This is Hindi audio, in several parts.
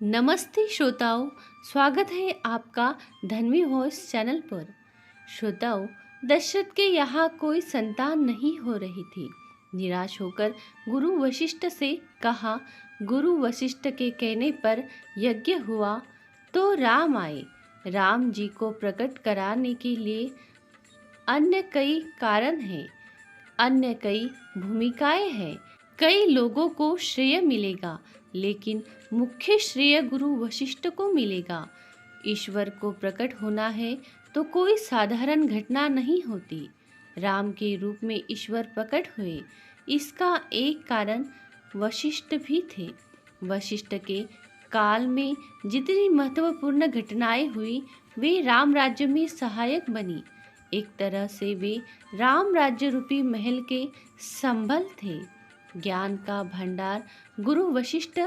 नमस्ते श्रोताओं, स्वागत है आपका धन्वी वॉइस चैनल पर। श्रोताओं, दशरथ के यहाँ कोई संतान नहीं हो रही थी। निराश होकर गुरु वशिष्ठ से कहा। गुरु वशिष्ठ के कहने पर यज्ञ हुआ तो राम आए। राम जी को प्रकट कराने के लिए अन्य कई कारण हैं, अन्य कई भूमिकाएं हैं। कई लोगों को श्रेय मिलेगा, लेकिन मुख्य श्रेय गुरु वशिष्ठ को मिलेगा। ईश्वर को प्रकट होना है तो कोई साधारण घटना नहीं होती। राम के रूप में ईश्वर प्रकट हुए, इसका एक कारण वशिष्ठ भी थे। वशिष्ठ के काल में जितनी महत्वपूर्ण घटनाएं हुई, वे राम राज्य में सहायक बनी। एक तरह से वे राम राज्य रूपी महल के संबल थे। ज्ञान का भंडार गुरु वशिष्ठ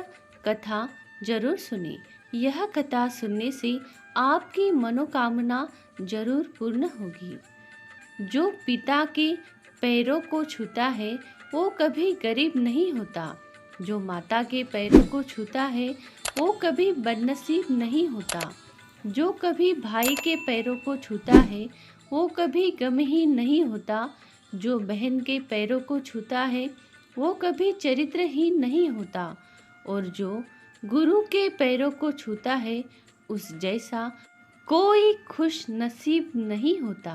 कथा जरूर सुने। यह कथा सुनने से आपकी मनोकामना जरूर पूर्ण होगी। जो पिता के पैरों को छूता है वो कभी गरीब नहीं होता। जो माता के पैरों को छूता है वो कभी बदनसीब नहीं होता। जो कभी भाई के पैरों को छूता है वो कभी गमहीन नहीं होता। जो बहन के पैरों को छूता है वो कभी चरित्रहीन नहीं होता। और जो गुरु के पैरों को छूता है उस जैसा कोई खुश नसीब नहीं होता।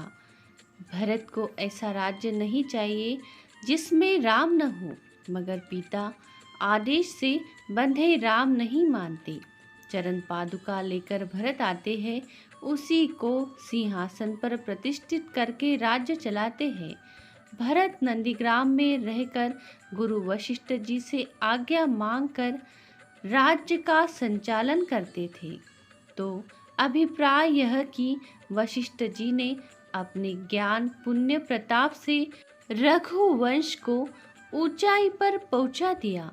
भरत को ऐसा राज्य नहीं चाहिए जिसमें राम न हो, मगर पिता आदेश से बंधे राम नहीं मानते। चरण पादुका लेकर भरत आते हैं, उसी को सिंहासन पर प्रतिष्ठित करके राज्य चलाते हैं। भरत नंदीग्राम में रहकर गुरु वशिष्ठ जी से आज्ञा मांगकर राज्य का संचालन करते थे। तो अभिप्राय यह कि वशिष्ठ जी ने अपने ज्ञान पुण्य प्रताप से रघुवंश को ऊंचाई पर पहुंचा दिया।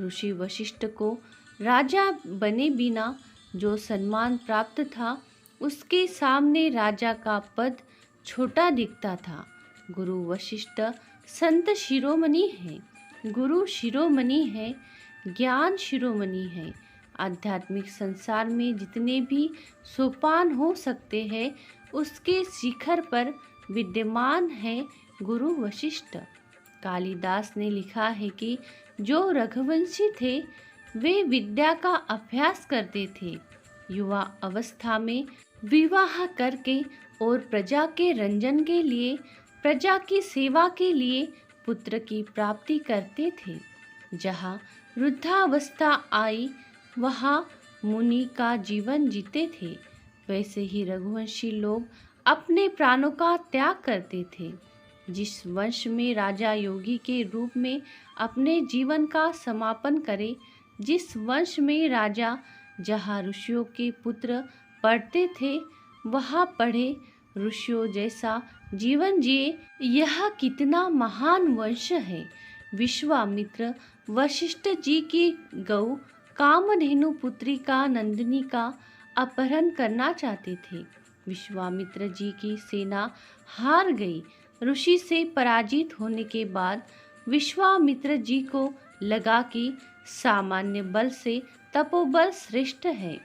ऋषि वशिष्ठ को राजा बने बिना जो सम्मान प्राप्त था, उसके सामने राजा का पद छोटा दिखता था। गुरु वशिष्ठ संत शिरोमणि है, गुरु शिरोमणि है, ज्ञान शिरोमणि है। आध्यात्मिक संसार में जितने भी सोपान हो सकते हैं, उसके शिखर पर विद्यमान है गुरु वशिष्ठ। कालिदास ने लिखा है कि जो रघुवंशी थे वे विद्या का अभ्यास करते थे। युवा अवस्था में विवाह करके और प्रजा के रंजन के लिए, प्रजा की सेवा के लिए पुत्र की प्राप्ति करते थे। जहाँ वृद्धावस्था आई वहाँ मुनि का जीवन जीते थे। वैसे ही रघुवंशी लोग अपने प्राणों का त्याग करते थे। जिस वंश में राजा योगी के रूप में अपने जीवन का समापन करे, जिस वंश में राजा जहाँ ऋषियों के पुत्र पढ़ते थे वहाँ पढ़े, ऋषियों जैसा जीवन जिए, यह कितना महान वंश है। विश्वामित्र वशिष्ठ जी की गौ कामधेनु पुत्री का नंदिनी का अपहरण करना चाहते थे। विश्वामित्र जी की सेना हार गई। ऋषि से पराजित होने के बाद विश्वामित्र जी को लगा कि सामान्य बल से तपोबल श्रेष्ठ है।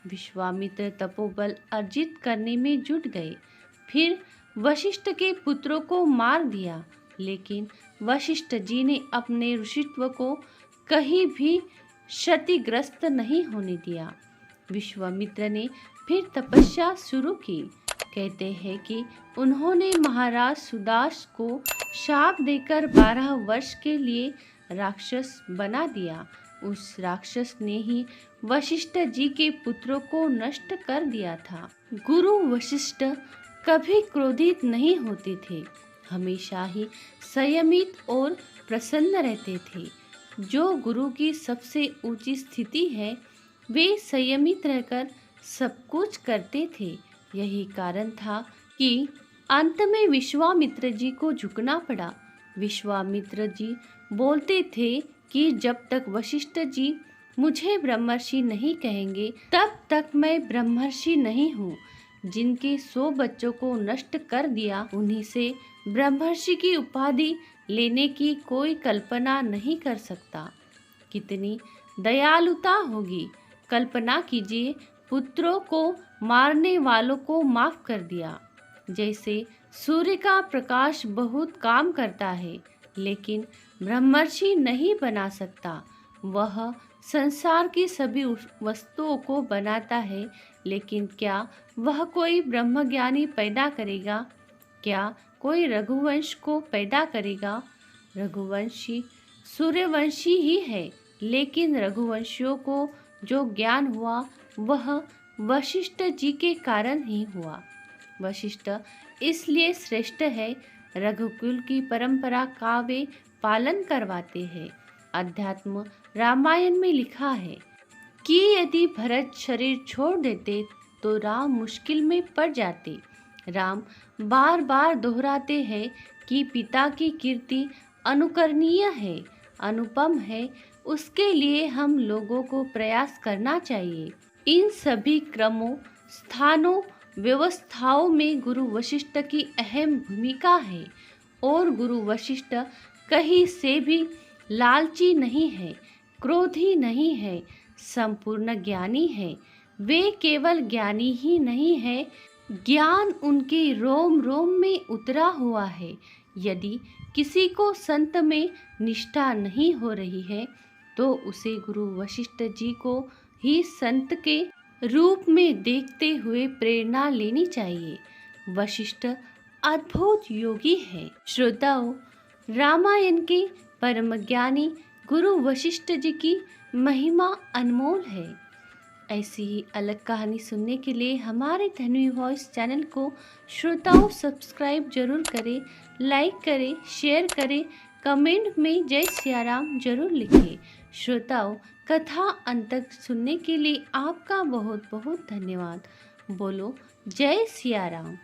विश्वामित्र तपोबल अर्जित करने में जुट गए। फिर वशिष्ठ के पुत्रों को मार दिया, लेकिन वशिष्ठ जी ने अपने ऋषित्व को कहीं भी क्षतिग्रस्त नहीं होने दिया। विश्वामित्र ने फिर तपस्या शुरू की। कहते हैं कि उन्होंने महाराज सुदास को शाप देकर 12 वर्ष के लिए राक्षस बना दिया। उस राक्षस ने ही वशिष्ठ जी के पुत्रों को नष्ट कर दिया था। गुरु वशिष्ठ कभी क्रोधित नहीं होते थे, हमेशा ही संयमित और प्रसन्न रहते थे। जो गुरु की सबसे ऊंची स्थिति है, वे संयमित रहकर सब कुछ करते थे। यही कारण था कि अंत में विश्वामित्र जी को झुकना पड़ा। विश्वामित्र जी बोलते थे कि जब तक वशिष्ठ जी मुझे ब्रह्मर्षि नहीं कहेंगे, तब तक मैं ब्रह्मर्षि नहीं हूँ। जिनके 100 बच्चों को नष्ट कर दिया, उन्हीं से ब्रह्मर्षि की उपाधि लेने की कोई कल्पना नहीं कर सकता। कितनी दयालुता होगी, कल्पना कीजिए, पुत्रों को मारने वालों को माफ कर दिया। जैसे सूर्य का प्रकाश बहुत काम करता है, लेकिन ब्रह्मर्षि नहीं बना सकता। वह संसार की सभी वस्तुओं को बनाता है, लेकिन क्या वह कोई ब्रह्मज्ञानी पैदा करेगा? क्या कोई रघुवंश को पैदा करेगा? रघुवंशी सूर्यवंशी ही है, लेकिन रघुवंशियों को जो ज्ञान हुआ वह वशिष्ठ जी के कारण ही हुआ। वशिष्ठ इसलिए श्रेष्ठ है, रघुकुल की परंपरा का वे पालन करवाते हैं। अध्यात्म रामायण में लिखा है कि यदि भरत शरीर छोड़ देते तो राम मुश्किल में पड़ जाते। राम बार बार दोहराते हैं कि पिता की कीर्ति अनुकरणीय है, अनुपम है। उसके लिए हम लोगों को प्रयास करना चाहिए। इन सभी क्रमों, स्थानों, व्यवस्थाओं में गुरु वशिष्ठ की अहम भूमिका है। और गुरु वशिष्ठ कहीं से भी लालची नहीं है, क्रोधी नहीं है, संपूर्ण ज्ञानी है। वे केवल ज्ञानी ही नहीं है, ज्ञान उनके रोम रोम में उतरा हुआ है। यदि किसी को संत में निष्ठा नहीं हो रही है तो उसे गुरु वशिष्ठ जी को ही संत के रूप में देखते हुए प्रेरणा लेनी चाहिए। वशिष्ठ अद्भुत योगी है। श्रोताओं, रामायण के परम ज्ञानी गुरु वशिष्ठ जी की महिमा अनमोल है। ऐसी ही अलग कहानी सुनने के लिए हमारे धन्वी वॉइस चैनल को श्रोताओं सब्सक्राइब जरूर करें, लाइक करें, शेयर करें, कमेंट में जय सिया राम जरूर लिखें। श्रोताओं, कथा अंत तक सुनने के लिए आपका बहुत बहुत धन्यवाद। बोलो जय सिया राम।